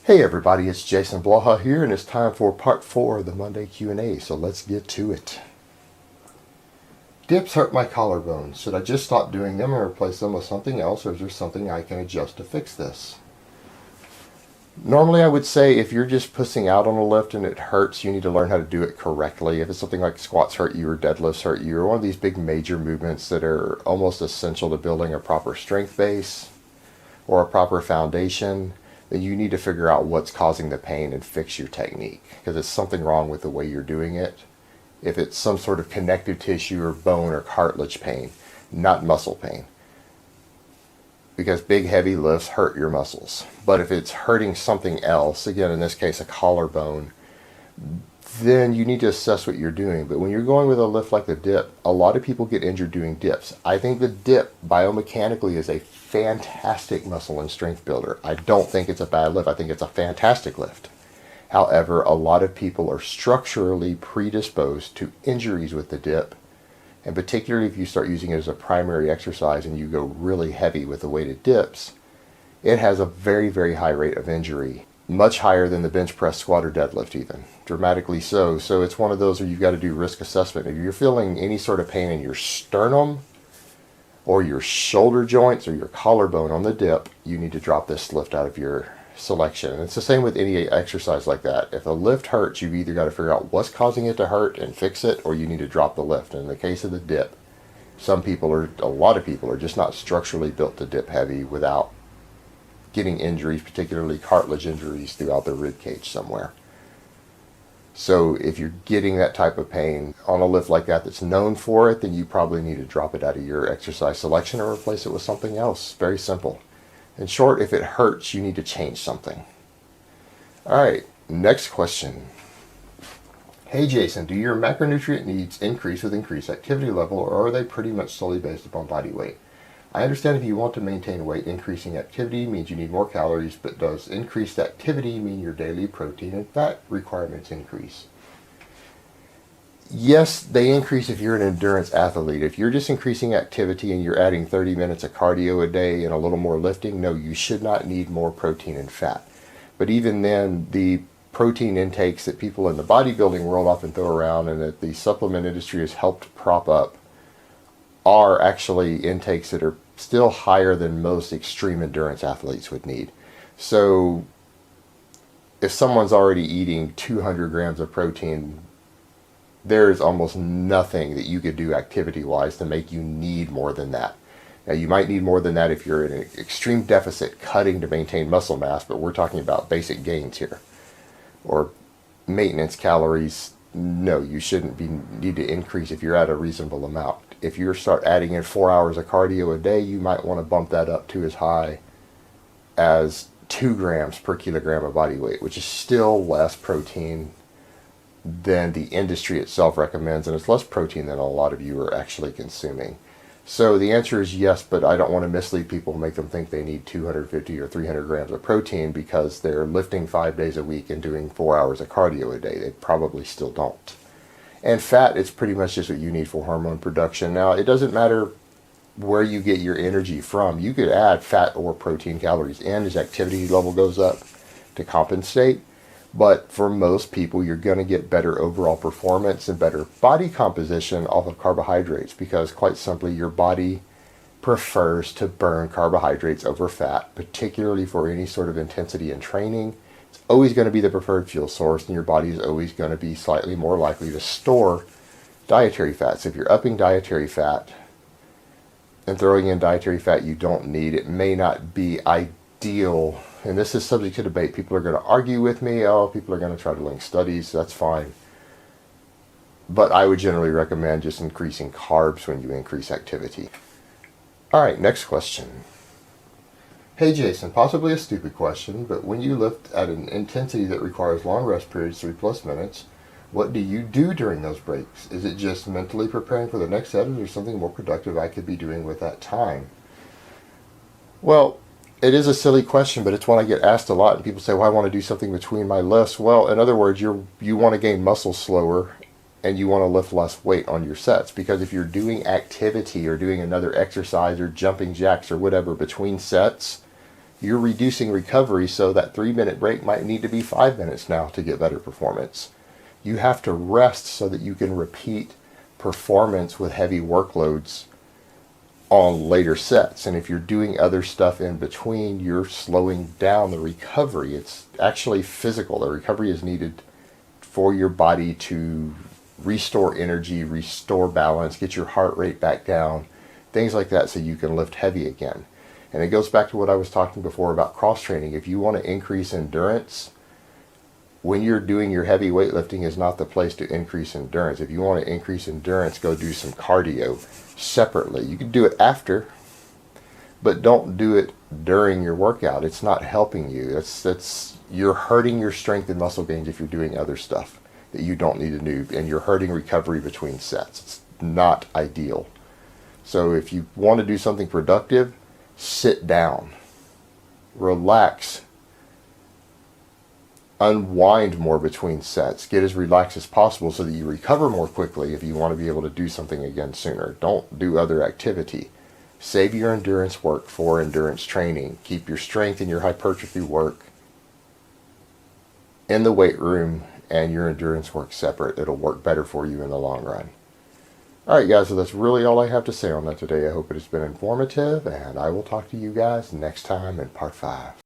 Hey everybody, it's Jason Blaha here, and it's time for part 4 of the Monday Q&A, so let's get to it. Dips hurt my collarbones. Should I just stop doing them and replace them with something else, or is there something I can adjust to fix this? Normally I would say if you're just pussing out on a lift and it hurts, you need to learn how to do it correctly. If it's something like squats hurt you or deadlifts hurt you, or one of these big major movements that are almost essential to building a proper strength base or a proper foundation, then you need to figure out what's causing the pain and fix your technique, because it's something wrong with the way you're doing it. If it's some sort of connective tissue or bone or cartilage pain, not muscle pain, because big heavy lifts hurt your muscles. But if it's hurting something else, again in this case a collarbone, then you need to assess what you're doing. But when you're going with a lift like the dip, a lot of people get injured doing dips. I think the dip biomechanically is a fantastic muscle and strength builder. I don't think it's a bad lift. I think it's a fantastic lift. However, a lot of people are structurally predisposed to injuries with the dip, and particularly if you start using it as a primary exercise and you go really heavy with the weighted dips, it has a very, very high rate of injury. Much higher than the bench press, squat, or deadlift even. Dramatically so. So it's one of those where you've got to do risk assessment. If you're feeling any sort of pain in your sternum or your shoulder joints or your collarbone on the dip, you need to drop this lift out of your selection. And it's the same with any exercise like that. If a lift hurts, you've either got to figure out what's causing it to hurt and fix it, or you need to drop the lift. And in the case of the dip, a lot of people are just not structurally built to dip heavy without getting injuries, particularly cartilage injuries throughout the rib cage somewhere. So if you're getting that type of pain on a lift like that that's known for it, then you probably need to drop it out of your exercise selection or replace it with something else. Very simple. In short, if it hurts, you need to change something. All right, next question. Hey Jason, do your macronutrient needs increase with increased activity level, or are they pretty much solely based upon body weight? I understand if you want to maintain weight, increasing activity means you need more calories, but does increased activity mean your daily protein and fat requirements increase? Yes, they increase if you're an endurance athlete. If you're just increasing activity and you're adding 30 minutes of cardio a day and a little more lifting, no, you should not need more protein and fat. But even then, the protein intakes that people in the bodybuilding world often throw around and that the supplement industry has helped prop up are actually intakes that are still higher than most extreme endurance athletes would need. So if someone's already eating 200 grams of protein, there's almost nothing that you could do activity-wise to make you need more than that. Now, you might need more than that if you're in an extreme deficit cutting to maintain muscle mass, but we're talking about basic gains here. Or maintenance calories, no, you shouldn't need to increase if you're at a reasonable amount. If you start adding in 4 hours of cardio a day, you might want to bump that up to as high as 2 grams per kilogram of body weight, which is still less protein than the industry itself recommends, and it's less protein than a lot of you are actually consuming. So the answer is yes, but I don't want to mislead people and make them think they need 250 or 300 grams of protein because they're lifting 5 days a week and doing 4 hours of cardio a day. They probably still don't. And fat, it's pretty much just what you need for hormone production. Now, it doesn't matter where you get your energy from. You could add fat or protein calories in as activity level goes up to compensate. But for most people, you're going to get better overall performance and better body composition off of carbohydrates, because quite simply, your body prefers to burn carbohydrates over fat, particularly for any sort of intensity in training. It's always going to be the preferred fuel source, and your body is always going to be slightly more likely to store dietary fats. If you're upping dietary fat and throwing in dietary fat you don't need, it may not be ideal. And this is subject to debate. People are going to argue with me. Oh, people are going to try to link studies. That's fine. But I would generally recommend just increasing carbs when you increase activity. All right, next question. Hey Jason, possibly a stupid question, but when you lift at an intensity that requires long rest periods, 3+ minutes, what do you do during those breaks? Is it just mentally preparing for the next set, or is there something more productive I could be doing with that time? Well, it is a silly question, but it's one I get asked a lot, and people say, well, I want to do something between my lifts. Well, in other words, you want to gain muscle slower, and you want to lift less weight on your sets, because if you're doing activity or doing another exercise or jumping jacks or whatever between sets, You're reducing recovery, so that 3-minute break might need to be 5 minutes now to get better performance. You have to rest so that you can repeat performance with heavy workloads on later sets. And if you're doing other stuff in between, you're slowing down the recovery. It's actually physical. The recovery is needed for your body to restore energy, restore balance, get your heart rate back down, things like that, so you can lift heavy again. And it goes back to what I was talking before about cross training. If you want to increase endurance, when you're doing your heavy weightlifting is not the place to increase endurance. If you want to increase endurance, go do some cardio separately. You can do it after, but don't do it during your workout. It's not helping you. You're hurting your strength and muscle gains if you're doing other stuff that you don't need to do, and you're hurting recovery between sets. It's not ideal. So if you want to do something productive, sit down, relax, unwind more between sets, get as relaxed as possible so that you recover more quickly if you want to be able to do something again sooner. Don't do other activity. Save your endurance work for endurance training. Keep your strength and your hypertrophy work in the weight room and your endurance work separate. It'll work better for you in the long run. Alright guys, so that's really all I have to say on that today. I hope it has been informative, and I will talk to you guys next time in part 5.